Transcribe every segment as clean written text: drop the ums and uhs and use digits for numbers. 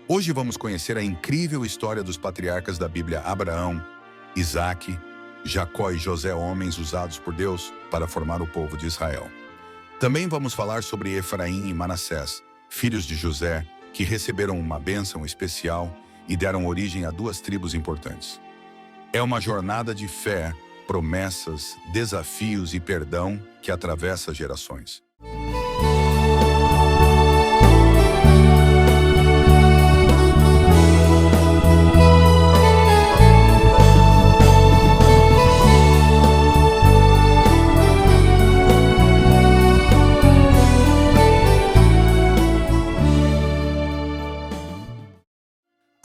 Hoje vamos conhecer a incrível história dos patriarcas da Bíblia: Abraão, Isaque, Jacó e José, homens usados por Deus para formar o povo de Israel. Também vamos falar sobre Efraim e Manassés, filhos de José, que receberam uma bênção especial e deram origem a duas tribos importantes. É uma jornada de fé, promessas, desafios e perdão que atravessa gerações.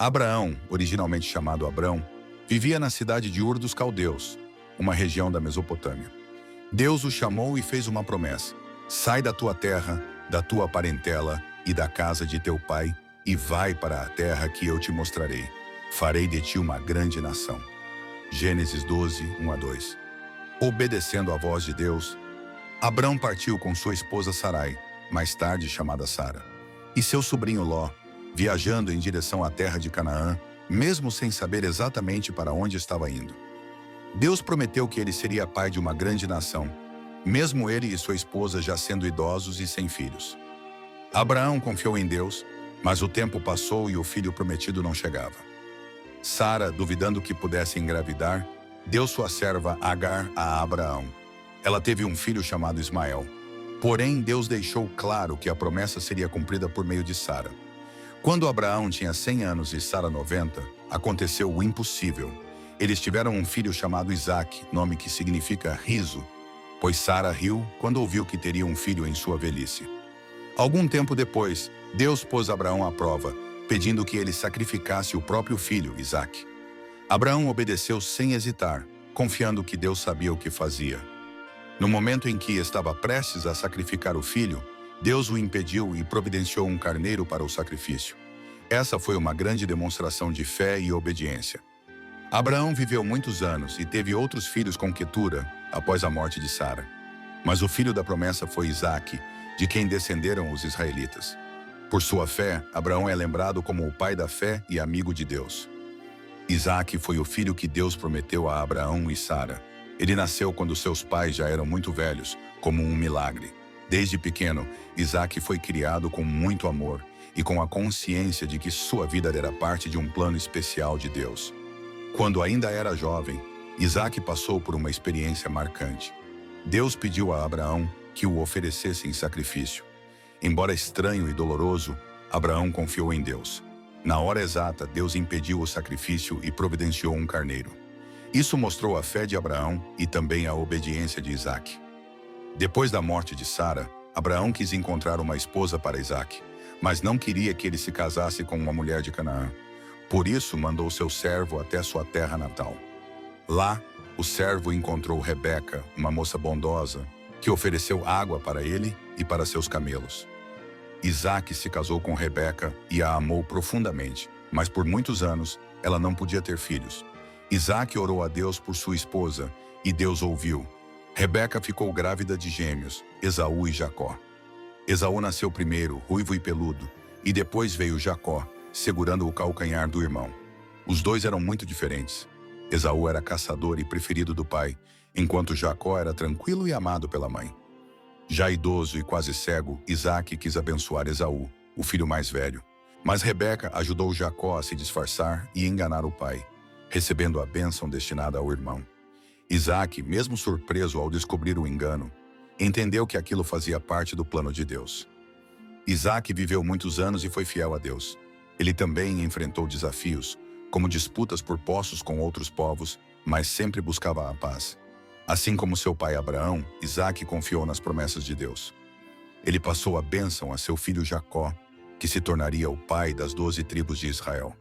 Abraão, originalmente chamado Abrão, vivia na cidade de Ur dos Caldeus, uma região da Mesopotâmia. Deus o chamou e fez uma promessa: sai da tua terra, da tua parentela e da casa de teu pai, e vai para a terra que eu te mostrarei. Farei de ti uma grande nação. Gênesis 12, 1-2. Obedecendo à voz de Deus, Abrão partiu com sua esposa Sarai, mais tarde chamada Sara, e seu sobrinho Ló, viajando em direção à terra de Canaã, mesmo sem saber exatamente para onde estava indo. Deus prometeu que ele seria pai de uma grande nação, mesmo ele e sua esposa já sendo idosos e sem filhos. Abraão confiou em Deus, mas o tempo passou e o filho prometido não chegava. Sara, duvidando que pudesse engravidar, deu sua serva Agar a Abraão. Ela teve um filho chamado Ismael. Porém, Deus deixou claro que a promessa seria cumprida por meio de Sara. Quando Abraão tinha 100 anos e Sara 90, aconteceu o impossível. Eles tiveram um filho chamado Isaque, nome que significa riso, pois Sara riu quando ouviu que teria um filho em sua velhice. Algum tempo depois, Deus pôs Abraão à prova, pedindo que ele sacrificasse o próprio filho, Isaque. Abraão obedeceu sem hesitar, confiando que Deus sabia o que fazia. No momento em que estava prestes a sacrificar o filho, Deus o impediu e providenciou um carneiro para o sacrifício. Essa foi uma grande demonstração de fé e obediência. Abraão viveu muitos anos e teve outros filhos com Quetura, após a morte de Sara. Mas o filho da promessa foi Isaque, de quem descenderam os israelitas. Por sua fé, Abraão é lembrado como o pai da fé e amigo de Deus. Isaque foi o filho que Deus prometeu a Abraão e Sara. Ele nasceu quando seus pais já eram muito velhos, como um milagre. Desde pequeno, Isaque foi criado com muito amor e com a consciência de que sua vida era parte de um plano especial de Deus. Quando ainda era jovem, Isaque passou por uma experiência marcante. Deus pediu a Abraão que o oferecesse em sacrifício. Embora estranho e doloroso, Abraão confiou em Deus. Na hora exata, Deus impediu o sacrifício e providenciou um carneiro. Isso mostrou a fé de Abraão e também a obediência de Isaque. Depois da morte de Sara, Abraão quis encontrar uma esposa para Isaque, mas não queria que ele se casasse com uma mulher de Canaã. Por isso, mandou seu servo até sua terra natal. Lá, o servo encontrou Rebeca, uma moça bondosa, que ofereceu água para ele e para seus camelos. Isaque se casou com Rebeca e a amou profundamente, mas por muitos anos ela não podia ter filhos. Isaque orou a Deus por sua esposa e Deus ouviu. Rebeca ficou grávida de gêmeos, Esaú e Jacó. Esaú nasceu primeiro, ruivo e peludo, e depois veio Jacó, segurando o calcanhar do irmão. Os dois eram muito diferentes. Esaú era caçador e preferido do pai, enquanto Jacó era tranquilo e amado pela mãe. Já idoso e quase cego, Isaque quis abençoar Esaú, o filho mais velho. Mas Rebeca ajudou Jacó a se disfarçar e enganar o pai, recebendo a bênção destinada ao irmão. Isaque, mesmo surpreso ao descobrir o engano, entendeu que aquilo fazia parte do plano de Deus. Isaque viveu muitos anos e foi fiel a Deus. Ele também enfrentou desafios, como disputas por postos com outros povos, mas sempre buscava a paz. Assim como seu pai Abraão, Isaque confiou nas promessas de Deus. Ele passou a bênção a seu filho Jacó, que se tornaria o pai das 12 tribos de Israel.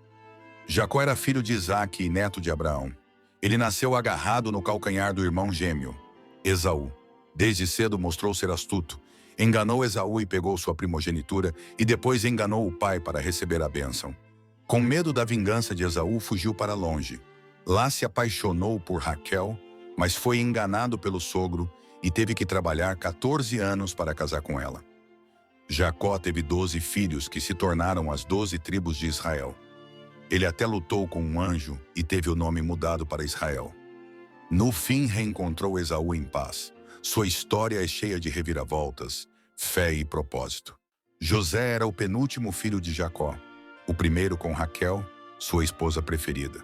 Jacó era filho de Isaque e neto de Abraão. Ele nasceu agarrado no calcanhar do irmão gêmeo, Esaú. Desde cedo mostrou ser astuto. Enganou Esaú e pegou sua primogenitura, e depois enganou o pai para receber a bênção. Com medo da vingança de Esaú, fugiu para longe. Lá se apaixonou por Raquel, mas foi enganado pelo sogro e teve que trabalhar 14 anos para casar com ela. Jacó teve 12 filhos que se tornaram as 12 tribos de Israel. Ele até lutou com um anjo e teve o nome mudado para Israel. No fim, reencontrou Esaú em paz. Sua história é cheia de reviravoltas, fé e propósito. José era o penúltimo filho de Jacó, o primeiro com Raquel, sua esposa preferida.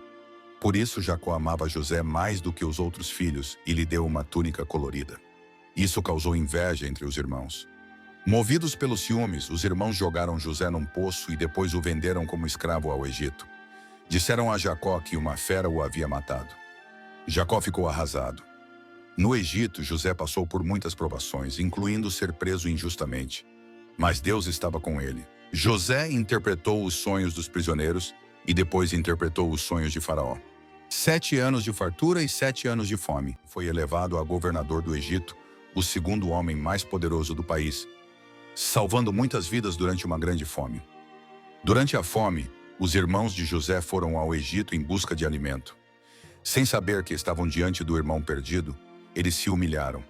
Por isso, Jacó amava José mais do que os outros filhos e lhe deu uma túnica colorida. Isso causou inveja entre os irmãos. Movidos pelos ciúmes, os irmãos jogaram José num poço e depois o venderam como escravo ao Egito. Disseram a Jacó que uma fera o havia matado. Jacó ficou arrasado. No Egito, José passou por muitas provações, incluindo ser preso injustamente. Mas Deus estava com ele. José interpretou os sonhos dos prisioneiros e depois interpretou os sonhos de Faraó. 7 anos de fartura e 7 anos de fome. Foi elevado a governador do Egito, o segundo homem mais poderoso do país, salvando muitas vidas durante uma grande fome. Durante a fome, os irmãos de José foram ao Egito em busca de alimento. Sem saber que estavam diante do irmão perdido, eles se humilharam.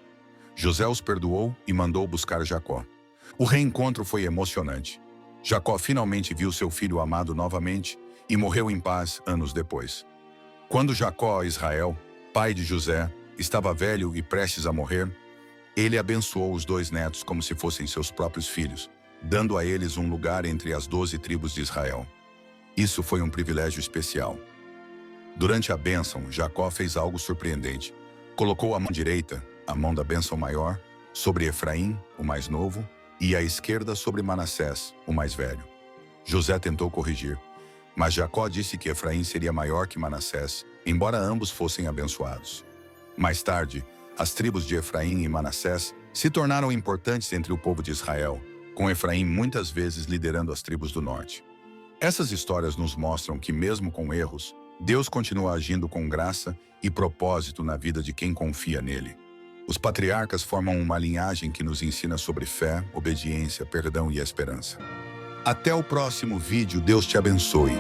José os perdoou e mandou buscar Jacó. O reencontro foi emocionante. Jacó finalmente viu seu filho amado novamente e morreu em paz anos depois. Quando Jacó, Israel, pai de José, estava velho e prestes a morrer, ele abençoou os 2 netos como se fossem seus próprios filhos, dando a eles um lugar entre as 12 tribos de Israel. Isso foi um privilégio especial. Durante a bênção, Jacó fez algo surpreendente. Colocou a mão direita, a mão da bênção maior, sobre Efraim, o mais novo, e a esquerda sobre Manassés, o mais velho. José tentou corrigir, mas Jacó disse que Efraim seria maior que Manassés, embora ambos fossem abençoados. Mais tarde, as tribos de Efraim e Manassés se tornaram importantes entre o povo de Israel, com Efraim muitas vezes liderando as tribos do norte. Essas histórias nos mostram que, mesmo com erros, Deus continua agindo com graça e propósito na vida de quem confia nele. Os patriarcas formam uma linhagem que nos ensina sobre fé, obediência, perdão e esperança. Até o próximo vídeo. Deus te abençoe.